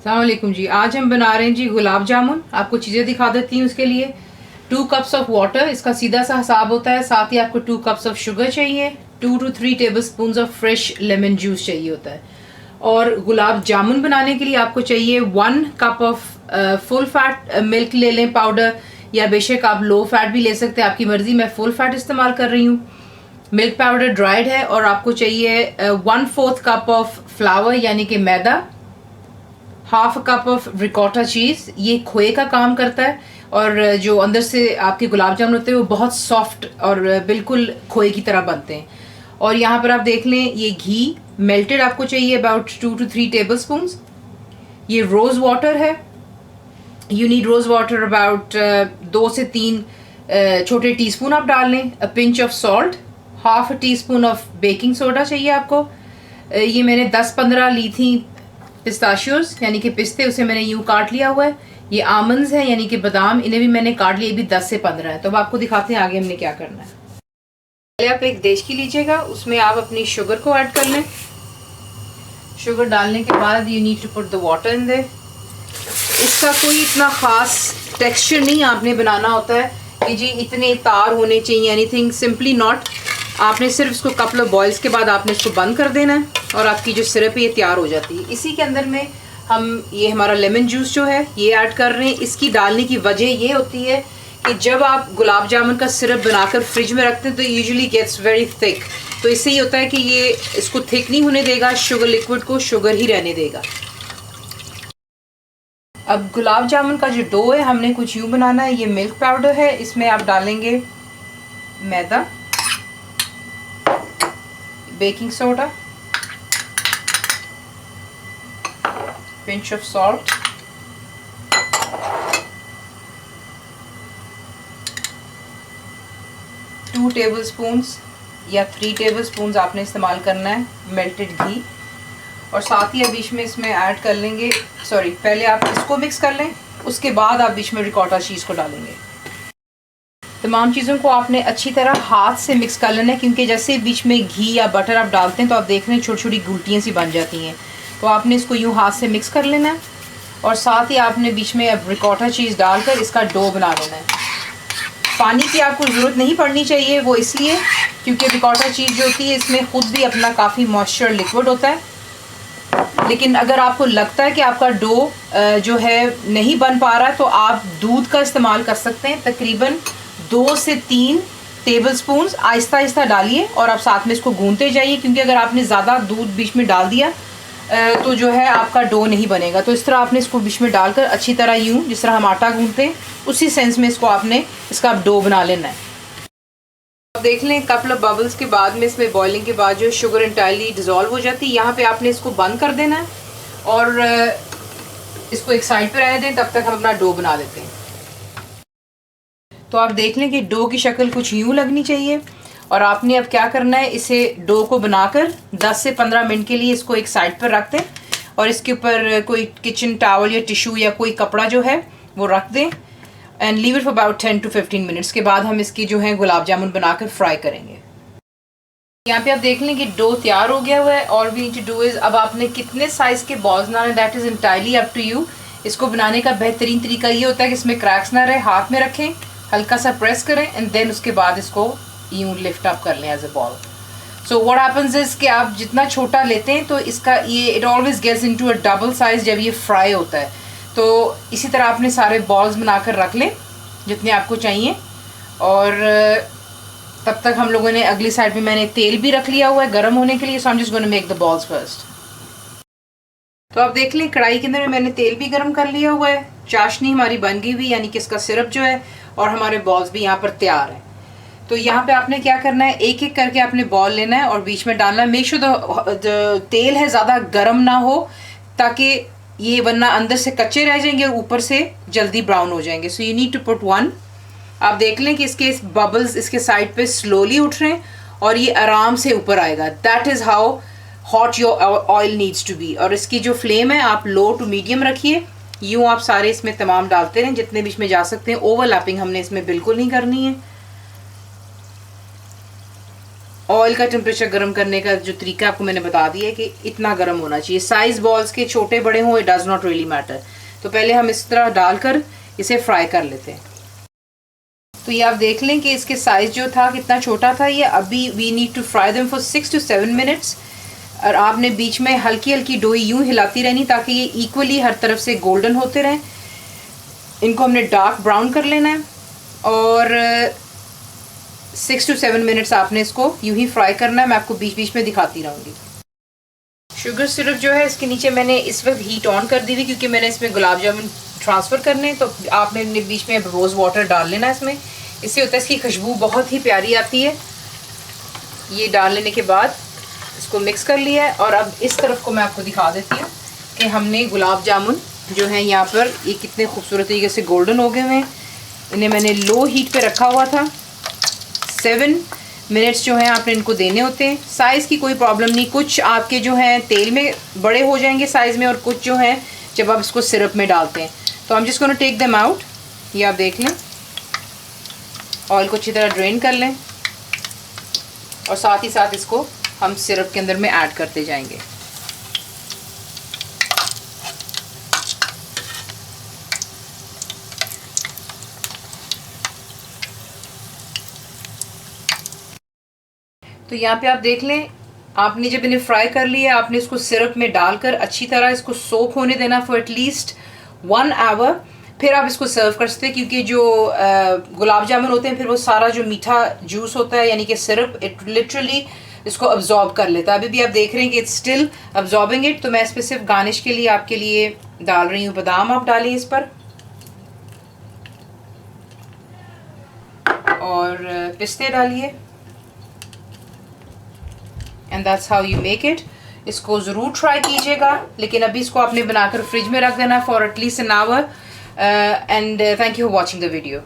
अस्सलाम वालेकुम जी। आज हम बना रहे हैं जी गुलाब जामुन। आपको चीज़ें दिखा देती हूँ उसके लिए। 2 कप्स ऑफ वाटर, इसका सीधा सा हिसाब होता है। साथ ही आपको 2 कप्स ऑफ शुगर चाहिए। 2 to 3 table spoon of fresh lemon juice चाहिए होता है। और गुलाब जामुन बनाने के लिए आपको चाहिए 1 cup of full fat milk ले लें पाउडर, या बेशक आप लो फैट भी ले सकते हैं, आपकी मर्जी। मैं फुल फैट इस्तेमाल कर रही हूँ। मिल्क पाउडर ड्राइड है। और आपको चाहिए 1/4 कप ऑफ फ्लावर यानी कि मैदा, 1/2 कप ऑफ रिकॉटा चीज़। ये खोए का काम करता है और जो अंदर से आपके गुलाब जामुन होते हैं वो बहुत सॉफ्ट और बिल्कुल खोए की तरह बनते हैं। और यहाँ पर आप देख लें, ये घी मेल्टेड आपको चाहिए अबाउट 2 to 3 टेबल स्पून। ये रोज़ वाटर है। You need rose water about 2 से 3 छोटे टीस्पून आप डाल लें। A pinch of salt, half teaspoon of baking soda चाहिए आपको। ये मैंने 10-15 ली थी पिस्ताशियोज यानी कि पिस्ते, उसे मैंने यूँ काट लिया हुआ है। ये आमंड्स हैं यानी कि बादाम, इन्हें भी मैंने काट लिया, ये भी 10 से 15 है। तो अब आपको दिखाते हैं आगे हमने क्या करना है। पहले आप एक देचकी लीजिएगा, उसमें आप अपनी शुगर को ऐड कर लें। शुगर डालने के बाद you need to put the water in there. इसका कोई इतना ख़ास टेक्सचर नहीं आपने बनाना होता है कि जी इतने तार होने चाहिए, एनीथिंग, सिंपली नॉट। आपने सिर्फ इसको कपल ऑफ बॉयल्स के बाद आपने इसको बंद कर देना है और आपकी जो सिरप है ये तैयार हो जाती है। इसी के अंदर में हम ये हमारा लेमन जूस जो है ये ऐड कर रहे हैं। इसकी डालने की वजह ये होती है कि जब आप गुलाब जामुन का सिरप बनाकर फ्रिज में रखते हैं तो यूजुअली गेट्स वेरी थिक। तो इससे ये होता है कि ये इसको थिक नहीं होने देगा, शुगर लिक्विड को शुगर ही रहने देगा। अब गुलाब जामुन का जो डो है हमने कुछ यूँ बनाना है। ये मिल्क पाउडर है, इसमें आप डालेंगे मैदा, baking soda, pinch of salt, two tablespoons या 3 टेबल स्पून्स आपने इस्तेमाल करना है मेल्टेड घी। और साथ ही अब बीच में इसमें ऐड कर लेंगे, सॉरी, पहले आप इसको मिक्स कर लें, उसके बाद आप बीच में रिकॉटा चीज़ को डालेंगे। तमाम चीज़ों को आपने अच्छी तरह हाथ से मिक्स कर लेना है, क्योंकि जैसे बीच में घी या बटर आप डालते हैं तो आप देख रहे हैं छोटी छोटी गुलटियाँ सी बन जाती हैं। तो आपने इसको यूँ हाथ से मिक्स कर लेना है और साथ ही आपने बीच में अब रिकॉटा चीज़ डालकर इसका डो बना लेना है। पानी की आपको ज़रूरत नहीं पड़नी चाहिए, वो इसलिए क्योंकि रिकॉटा चीज़ जो होती है इसमें ख़ुद भी अपना काफ़ी मॉइस्चर लिक्विड होता है। लेकिन अगर आपको लगता है कि आपका डो जो है नहीं बन पा रहा है तो आप दूध का इस्तेमाल कर सकते हैं। तकरीबन 2 से 3 टेबल स्पून आहिस्ता आहिस्ता डालिए और आप साथ में इसको गूंथते जाइए, क्योंकि अगर आपने ज़्यादा दूध बीच में डाल दिया तो जो है आपका डो नहीं बनेगा। तो इस तरह आपने इसको बीच में डालकर अच्छी तरह यूँ, जिस तरह हम आटा गूंथते हैं उसी सेंस में इसको आपने इसका डो बना लेना है। अब देख लें कपल ऑफ बबल्स के बाद में, इसमें बॉइलिंग के बाद जो शुगर इंटायरली डिज़ोल्व हो जाती है, यहाँ पे आपने इसको बंद कर देना है और इसको एक साइड पे रहने दें। तब तक हम अपना डो बना लेते हैं। तो आप देख लें कि डो की शक्ल कुछ यूँ लगनी चाहिए और आपने अब क्या करना है, इसे डो को बनाकर 10 से 15 मिनट के लिए इसको एक साइड पर रख दें और इसके ऊपर कोई किचन टॉवल या टिश्यू या कोई कपड़ा जो है वो रख दें and leave it for about 10 to 15 minutes के बाद हम इसकी जो है गुलाब जामुन बनाकर फ्राई करेंगे। यहाँ पे आप देख लें कि डो तैयार हो गया हुआ है। और we need to do is, अब आपने कितने साइज़ के बॉल्स बनाने, that is entirely up to you. इसको बनाने का बेहतरीन तरीका ये होता है कि इसमें क्रैक्स ना रहे, हाथ में रखें, हल्का सा प्रेस करें एंड देन उसके बाद इसको यूँ लिफ्ट अप कर लें as a ball. So what happens is कि आप जितना छोटा लेते हैं तो इसका ये it always gets into a double size जब ये फ्राई होता है। तो इसी तरह आपने सारे बॉल्स बनाकर रख लें जितने आपको चाहिए। और तब तक हम लोगों ने अगली साइड पे मैंने तेल भी रख लिया हुआ है गर्म होने के लिए। So I am just going to make the balls first. तो आप देख लें कढ़ाई के अंदर मैंने तेल भी गर्म कर लिया हुआ है। चाशनी हमारी बन गई हुई, यानी कि इसका सिरप जो है, और हमारे बॉल्स भी यहाँ पर तैयार हैं। तो यहाँ पे आपने क्या करना है, एक एक करके आपने बॉल लेना है और बीच में डालना है। मेक श्योर द तेल है ज़्यादा गर्म ना हो, ताकि ये वरना अंदर से कच्चे रह जाएंगे और ऊपर से जल्दी ब्राउन हो जाएंगे। So you need to put 1। आप देख लें कि इसके बबल्स इसके साइड पे स्लोली उठ रहे हैं और ये आराम से ऊपर आएगा। That is how hot your oil needs to be. और इसकी जो फ्लेम है आप लो टू मीडियम रखिए। यूँ आप सारे इसमें तमाम डालते रहें जितने बीच में जा सकते हैं। ओवरलैपिंग हमने इसमें बिल्कुल नहीं करनी है। ऑयल का टेम्परेचर गर्म करने का जो तरीका आपको मैंने बता दिया है कि इतना गर्म होना चाहिए। साइज बॉल्स के छोटे बड़े हों, it does not really matter. तो पहले हम इस तरह डालकर इसे फ्राई कर लेते हैं। तो ये आप देख लें कि इसके साइज जो था कितना छोटा था ये। अभी we need to fry them for 6 to 7 minutes. और आपने बीच में हल्की हल्की डोई यूं हिलाती रहनी ताकि ये इक्वली हर तरफ से गोल्डन होते रहें। इनको हमने डार्क ब्राउन कर लेना है और 6 to 7 मिनट्स आपने इसको यूं ही फ्राई करना है। मैं आपको बीच बीच में दिखाती रहूँगी। शुगर सिरप जो है इसके नीचे मैंने इस वक्त हीट ऑन कर दी थी क्योंकि मैंने इसमें गुलाब जामुन ट्रांसफ़र करने। तो आपने बीच में रोज़ वाटर डाल लेना है इसमें। इससे होता है इसकी खुशबू बहुत ही प्यारी आती है। ये डाल लेने के बाद इसको मिक्स कर लिया है। और अब इस तरफ को मैं आपको दिखा देती हूँ कि हमने गुलाब जामुन जो है यहाँ पर ये कितने खूबसूरत तरीके से गोल्डन हो गए हुए हैं। इन्हें मैंने लो हीट पे रखा हुआ था। 7 मिनट्स जो हैं आपने इनको देने होते हैं। साइज़ की कोई प्रॉब्लम नहीं, कुछ आपके जो हैं तेल में बड़े हो जाएंगे साइज़ में और कुछ जो हैं जब आप इसको सिरप में डालते हैं। तो हम जिसको टेक देम आउट, ये आप देख लें। ऑयल को अच्छी तरह ड्रेन कर लें और साथ ही साथ इसको हम सिरप के अंदर में ऐड करते जाएंगे। तो यहाँ पे आप देख लें, आपने जब इन्हें फ्राई कर लिया आपने इसको सिरप में डालकर अच्छी तरह इसको सोक होने देना फॉर एटलीस्ट 1 आवर। फिर आप इसको सर्व कर सकते हैं क्योंकि जो गुलाब जामुन होते हैं फिर वो सारा जो मीठा जूस होता है यानी कि सिरप इट लिटरली इसको अब्जॉर्ब कर लेता है। अभी भी आप देख रहे हैं कि इट्स स्टिल अब्जॉर्बिंग इट। तो मैं इस पर सिर्फ गार्निश के लिए आपके लिए डाल रही हूँ बादाम। आप डालिए इस पर और पिस्ते डालिए। And that's how you make it. इसको ज़रूर ट्राई कीजिएगा, लेकिन अभी इसको आपने बनाकर फ्रिज में रख देना for at least an hour. And thank you for watching the video.